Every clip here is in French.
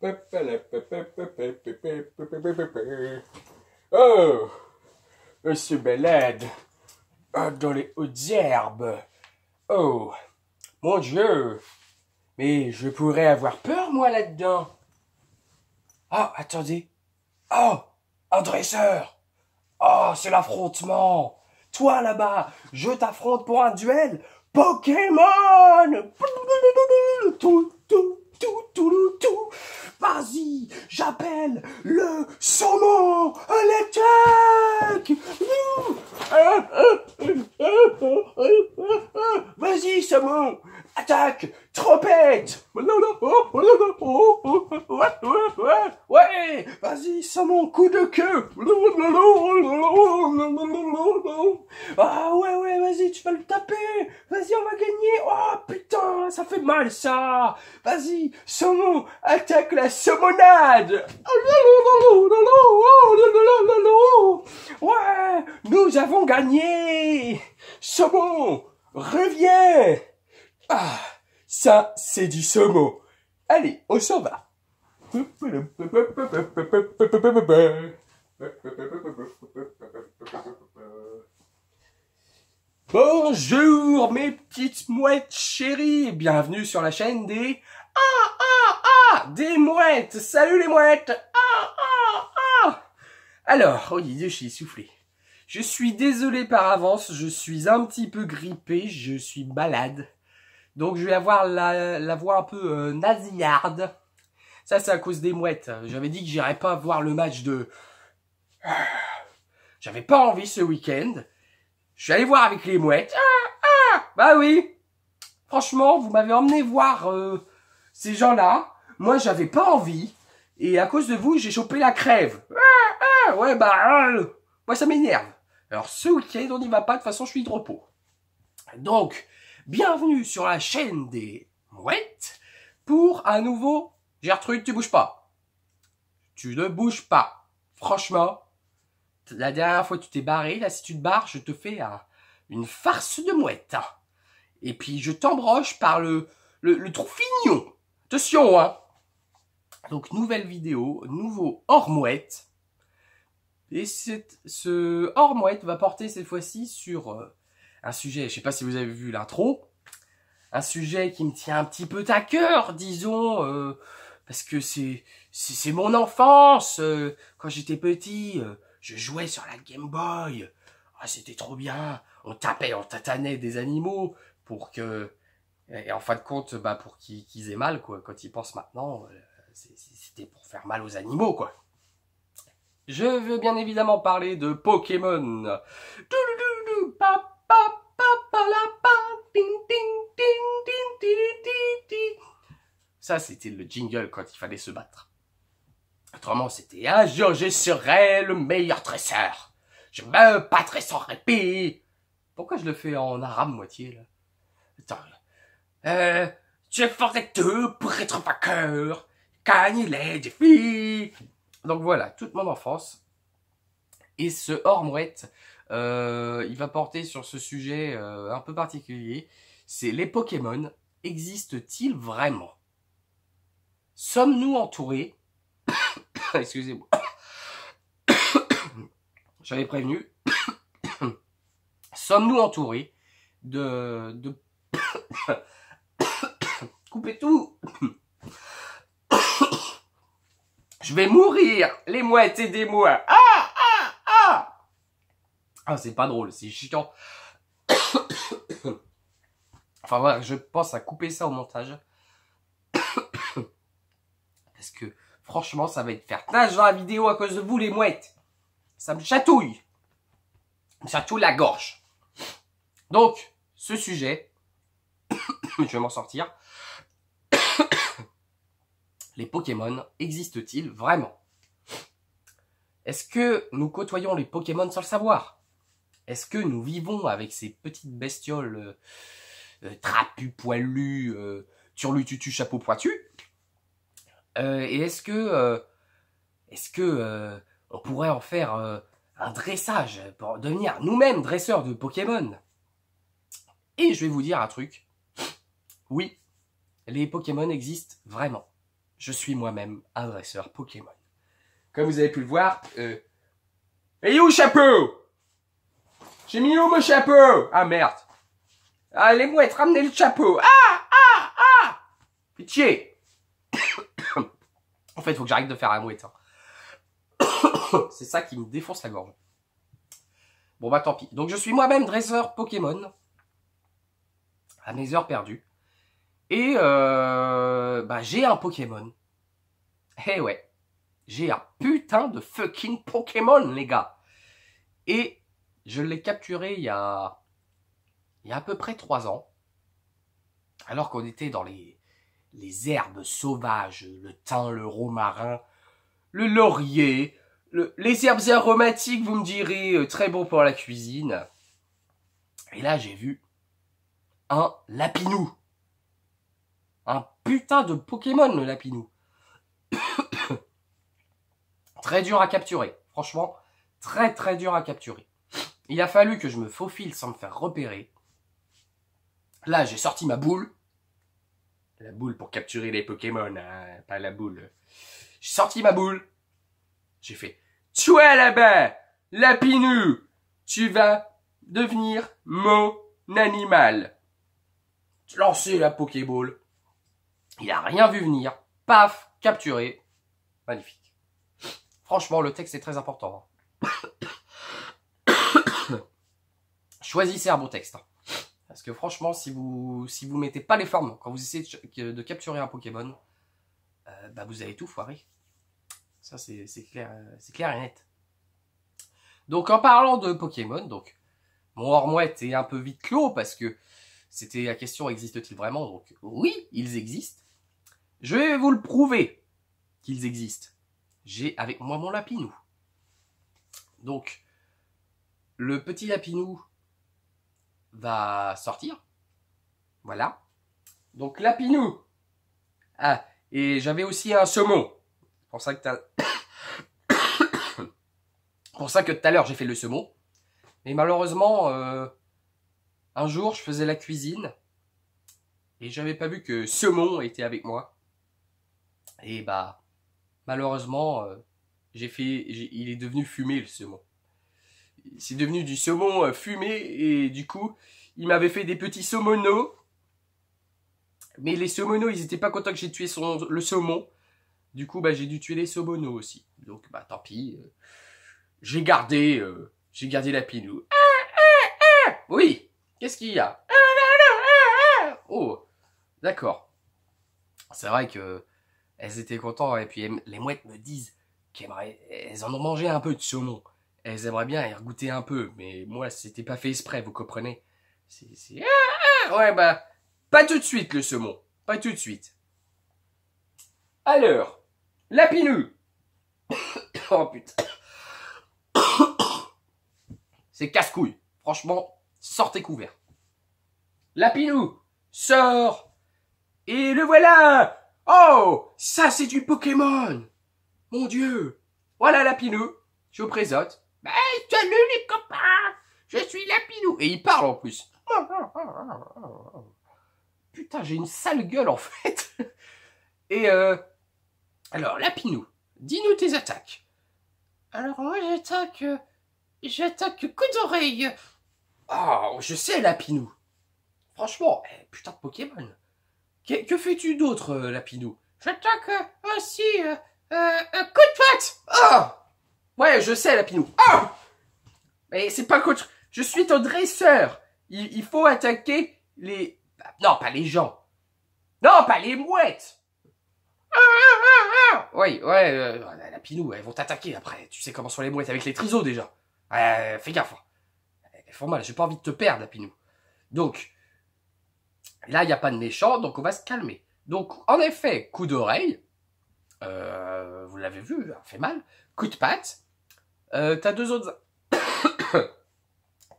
Oh, se balade dans les hautes herbes. Oh, mon Dieu. Mais je pourrais avoir peur, moi, là-dedans. Oh, attendez. Oh, un dresseur. Oh, c'est l'affrontement. Toi, là-bas, je t'affronte pour un duel Pokémon. Tout. Vas-y, j'appelle le saumon à l'attaque. Vas-y, saumon, attaque, trompette. Ouais, vas-y, saumon, coup de queue. Ah ouais, vas-y, tu vas le taper. Vas-y, on va gagner. Oh putain, ça fait mal ça. Vas-y, saumon, attaque la saumonade. Ouais, nous avons gagné. Saumon, reviens. Ah, ça, c'est du saumon. Allez, on s'en va. Bonjour mes petites mouettes chéries, bienvenue sur la chaîne des des mouettes. Salut les mouettes. Alors, oh je suis essoufflé. Je suis désolé par avance, je suis un petit peu grippé, je suis malade. Donc je vais avoir la voix un peu nasillarde. Ça c'est à cause des mouettes. J'avais dit que j'irais pas voir le match de... J'avais pas envie ce week-end. Je suis allé voir avec les mouettes. Bah oui. Franchement, vous m'avez emmené voir ces gens-là. Moi, j'avais pas envie. Et à cause de vous, j'ai chopé la crève. Ouais, bah, moi, ça m'énerve. Alors, ce week-end, on n'y va pas. De toute façon, je suis de repos. Donc, bienvenue sur la chaîne des mouettes pour un nouveau... Gertrude, tu bouges pas. Tu ne bouges pas. Franchement, la dernière fois, tu t'es barré. Là, si tu te barres, je te fais une farce de mouette. Et puis, je t'embroche par le trou fignon. Attention, hein. Donc, nouvelle vidéo, nouveau hors-mouette. Et ce hors-mouette va porter cette fois-ci sur un sujet, je sais pas si vous avez vu l'intro, un sujet qui me tient un petit peu à cœur, disons, parce que c'est mon enfance. Quand j'étais petit, je jouais sur la Game Boy. Ah, c'était trop bien. On tapait, on tatanait des animaux pour que... Et en fin de compte, bah, pour qu'ils aient mal, quoi. Quand ils pensent maintenant, c'était pour faire mal aux animaux, quoi. Je veux bien évidemment parler de Pokémon. Ça, c'était le jingle quand il fallait se battre. Autrement, c'était « Un jour, je serai le meilleur dresseur. Je me battrai sans répit. » Pourquoi je le fais en arabe moitié, là? Attends. Je ferai tout pour être vainqueur. Gagner les défis. Donc voilà, toute mon enfance. Et ce hors-mouette, il va porter sur ce sujet un peu particulier. C'est les Pokémon. Existent-ils vraiment? Sommes-nous entourés? Excusez-moi. J'avais prévenu. Sommes-nous entourés de... Coupez tout. Je vais mourir, les mouettes, aidez-moi. Ah, c'est pas drôle, c'est chiant. Enfin voilà, je pense à couper ça au montage. Parce que, franchement, ça va être faire tâche dans la vidéo à cause de vous, les mouettes. Ça me chatouille. Ça me chatouille la gorge. Donc, ce sujet, je vais m'en sortir. Les Pokémon existent-ils vraiment? Est-ce que nous côtoyons les Pokémon sans le savoir? Est-ce que nous vivons avec ces petites bestioles trapues, poilues, turlututu, chapeau pointu? Et est-ce que on pourrait en faire un dressage pour devenir nous-mêmes dresseurs de Pokémon? Et je vais vous dire un truc. Oui, les Pokémon existent vraiment. je suis moi-même un dresseur Pokémon. Comme vous avez pu le voir, et où le chapeau? J'ai mis où mon chapeau? Ah merde. Ah les mouettes, ramenez le chapeau. Ah. Pitié. En fait, il faut que j'arrête de faire la mouette. Hein. C'est ça qui me défonce la gorge. Bon bah tant pis. Donc je suis moi-même dresseur Pokémon. À mes heures perdues. Et bah j'ai un Pokémon. Eh ouais. J'ai un putain de fucking Pokémon, les gars. Et je l'ai capturé il y a à peu près 3 ans. Alors qu'on était dans les herbes sauvages, le thym, le romarin, le laurier, les herbes aromatiques, vous me direz, très bon pour la cuisine. Et là, j'ai vu un Lapinou. Un putain de Pokémon, le Lapinou. Très dur à capturer. Franchement, très très dur à capturer. Il a fallu que je me faufile sans me faire repérer. Là, j'ai sorti ma boule. La boule pour capturer les Pokémon, hein, pas la boule. J'ai sorti ma boule. J'ai fait « Toi là-bas, Lapinou, tu vas devenir mon animal. » J'ai lancé la Pokéball. Il a rien vu venir. Paf, capturé. Magnifique. Franchement, le texte est très important. Choisissez un bon texte. Parce que franchement, si vous mettez pas les formes quand vous essayez de capturer un Pokémon, bah vous allez tout foirer. Ça, c'est clair et net. Donc, en parlant de Pokémon, donc, mon hors-mouette est un peu vite clos parce que c'était la question, existe-t-il vraiment? Donc, oui, ils existent. Je vais vous le prouver qu'ils existent. J'ai avec moi mon Lapinou. Donc, le petit Lapinou va sortir. Voilà. Donc, Lapinou. Ah, et j'avais aussi un saumon. C'est pour ça que pour ça que tout à l'heure, j'ai fait le saumon. Mais malheureusement, un jour, je faisais la cuisine. Et j'avais pas vu que saumon était avec moi. Et bah, malheureusement, il est devenu fumé, le saumon. C'est devenu du saumon fumé. Et du coup, il m'avait fait des petits saumonos. Mais les saumonos, ils étaient pas contents que j'ai tué le saumon. Du coup, bah, j'ai dû tuer les saumonos aussi. Donc, bah, tant pis. J'ai gardé Lapinou. Oui, qu'est-ce qu'il y a? Oh, d'accord. C'est vrai que elles étaient contentes et puis les mouettes me disent qu'elles en ont mangé un peu de saumon. Elles aimeraient bien y regoûter un peu, mais moi c'était pas fait exprès, vous comprenez? Ouais bah pas tout de suite le saumon, pas tout de suite. Alors, Lapinou. Oh putain. C'est casse-couille. Franchement, sortez couvert. Lapinou, sors. Et le voilà. Oh, ça c'est du Pokémon. Mon Dieu. Voilà Lapinou. Je vous présente. Bah, salut les copains. Je suis Lapinou. Et il parle en plus. Putain, j'ai une sale gueule en fait. Et alors Lapinou, dis-nous tes attaques. Alors moi j'attaque coup d'oreille. Oh, je sais Lapinou. Franchement, putain de Pokémon. Que fais-tu d'autre, Lapinou? J'attaque aussi coup de patte. Ah! Ouais, je sais, Lapinou. Ah! Mais c'est pas contre... Je suis ton dresseur. Il faut attaquer les... Non, pas les gens. Non, pas les mouettes. Oui, ouais, Lapinou, elles vont t'attaquer après. Tu sais comment sont les mouettes avec les trisos, déjà. Fais gaffe. Elles font mal, j'ai pas envie de te perdre, Lapinou. Donc, là, il n'y a pas de méchant, donc on va se calmer. Donc, en effet, coup d'oreille. Vous l'avez vu, ça fait mal. Coup de patte. T'as deux autres...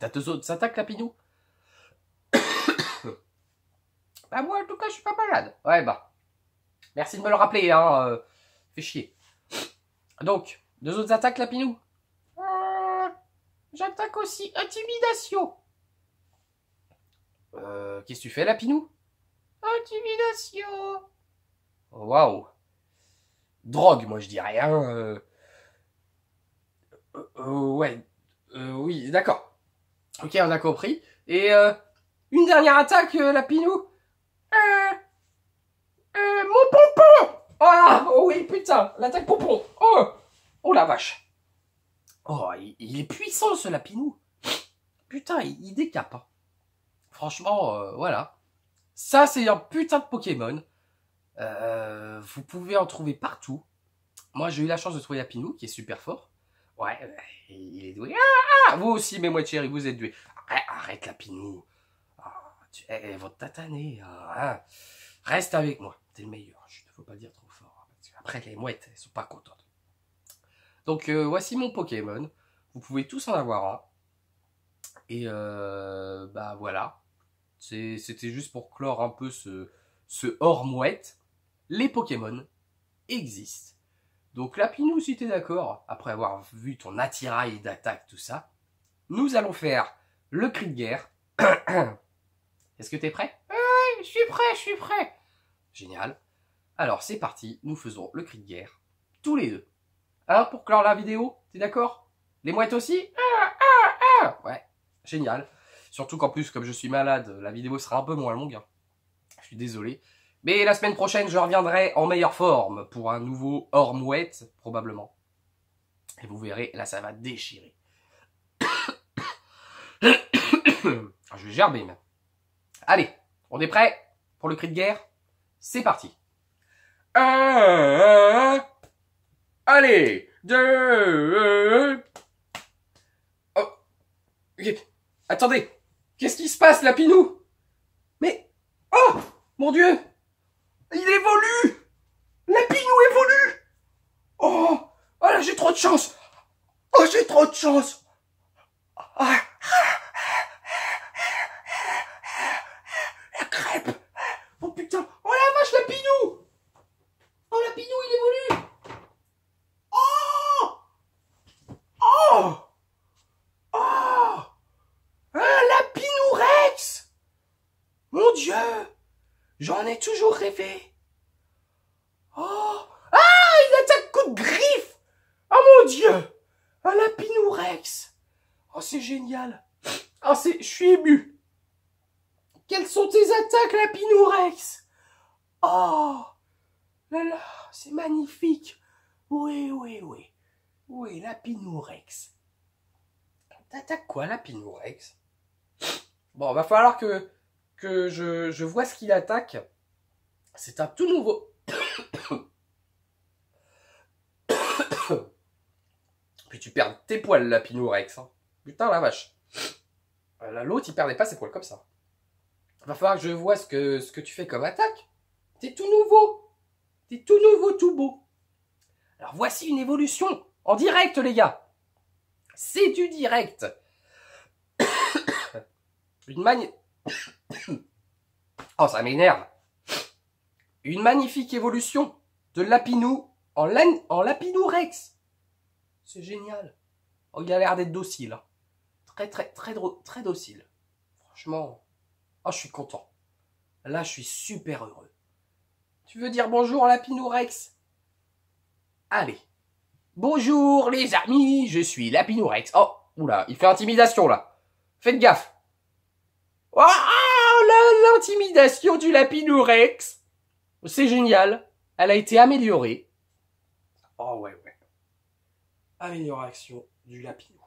T'as deux autres attaques, Lapinou? Bah moi, en tout cas, je suis pas malade. Ouais, bah. Merci de me le rappeler, hein. Fais chier. Donc, deux autres attaques, Lapinou? J'attaque aussi intimidation. Qu'est-ce que tu fais, Lapinou? Intimidation. Waouh. drogue, moi je dirais. Hein, ouais. Oui, d'accord. Ok, on a compris. Et une dernière attaque, Lapinou. Mon pompon. Ah, oh oui, putain, l'attaque pompon. Oh, oh la vache. Oh, il est puissant ce Lapinou. Putain, il décape. Hein. Franchement, voilà. Ça, c'est un putain de Pokémon. Vous pouvez en trouver partout. Moi, j'ai eu la chance de trouver Lapinou, qui est super fort. Ouais, il est doué. Ah, vous aussi, mes mouettes chéries, vous êtes doués. Arrête Lapinou. Elles vont te tataner. Hein. Reste avec moi. T'es le meilleur. Il ne faut pas le dire trop fort. Parce qu'après, les mouettes, elles sont pas contentes. Donc, voici mon Pokémon. Vous pouvez tous en avoir un. Et bah voilà. C'était juste pour clore un peu ce hors-mouette. Les Pokémon existent. Donc Lapinou, si t'es d'accord, après avoir vu ton attirail d'attaque, tout ça, nous allons faire le cri de guerre. Est-ce que t'es prêt? Oui, je suis prêt. Génial. Alors c'est parti, nous faisons le cri de guerre, tous les deux. Hein, pour clore la vidéo, t'es d'accord? Les mouettes aussi? Ouais, génial. Surtout qu'en plus, comme je suis malade, la vidéo sera un peu moins longue. Hein. Je suis désolé. Mais la semaine prochaine, je reviendrai en meilleure forme pour un nouveau hors-mouette, probablement. Et vous verrez, là, ça va déchirer. Je vais gerber, même. Allez, on est prêt pour le cri de guerre? C'est parti. 1, allez, 2, oh, attendez, qu'est-ce qui se passe, Lapinou? Mais, oh, mon Dieu, il évolue. Lapinou évolue. Oh, oh là, j'ai trop de chance. Oh, j'ai trop de chance. Ah. La crêpe. Oh putain, oh la vache, Lapinou. Oh, Lapinou, il évolue. Oh. Oh. Oh. Un Lapinou Rex. Mon Dieu. J'en ai toujours rêvé. Oh. Ah, il attaque coup de griffe. Oh mon Dieu. Un Lapinou Rex. Oh, c'est génial. Oh, je suis ému. Quelles sont tes attaques, Lapinou Rex? Oh. Là là, c'est magnifique. Oui, oui, oui. Oui, Lapinou Rex. T'attaques quoi, Lapinou Rex? Bon, va falloir que je vois ce qu'il attaque. C'est un tout nouveau. Puis tu perds tes poils, Lapinou Rex. Hein. Putain, la vache. L'autre, il perdait pas ses poils comme ça. Va falloir que je vois ce que tu fais comme attaque. T'es tout nouveau. T'es tout nouveau, tout beau. Alors, voici une évolution en direct, les gars. C'est du direct. Une Oh, ça m'énerve. Une magnifique évolution de Lapinou en Lapinou Rex. C'est génial. Oh, il a l'air d'être docile. Hein. Très docile. Franchement, oh, je suis content. Là, je suis super heureux. Tu veux dire bonjour, Lapinou Rex? Allez. Bonjour, les amis, je suis Lapinou Rex. Oh, oula, il fait intimidation, là. Faites gaffe. Oh, l'intimidation du Lapinou Rex. C'est génial. Elle a été améliorée. Oh, ouais. Amélioration du Lapinou.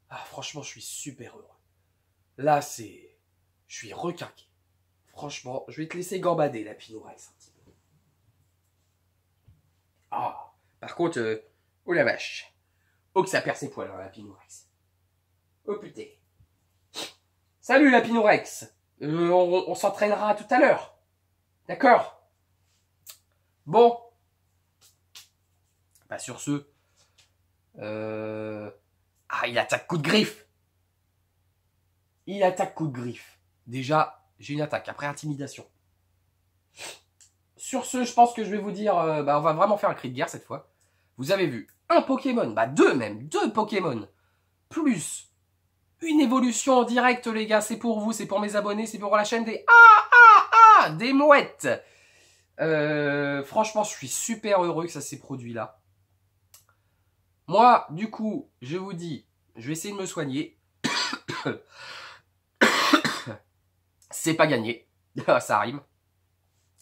Ah, franchement, je suis super heureux. Là, je suis requinqué. Franchement, je vais te laisser gambader, Lapinou Rex, un petit peu. Ah, par contre, oh la vache. Oh, que ça perd ses poils, hein, Lapinou Rex. Oh, putain. Salut, Lapinou Rex. On s'entraînera tout à l'heure. D'accord? Bon. Bah, sur ce. Ah, il attaque coup de griffe. Il attaque coup de griffe. Déjà, j'ai une attaque. Après, intimidation. Sur ce, je pense que je vais vous dire... on va vraiment faire un cri de guerre cette fois. Vous avez vu un Pokémon. Bah, deux même. Deux Pokémon. Plus une évolution en direct, les gars. C'est pour vous, c'est pour mes abonnés, c'est pour la chaîne des... des mouettes. Franchement, je suis super heureux que ça s'est produit là. Moi, du coup, je vous dis, je vais essayer de me soigner. C'est pas gagné. Ça rime.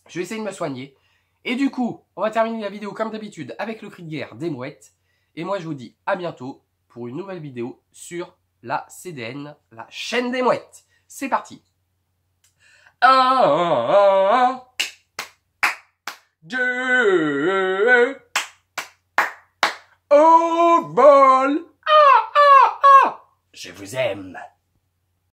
Je vais essayer de me soigner. Et du coup, on va terminer la vidéo comme d'habitude avec le cri de guerre des mouettes. Et moi, je vous dis à bientôt pour une nouvelle vidéo sur la CDN, la chaîne des mouettes. C'est parti. 1, 2, au vol. Je vous aime.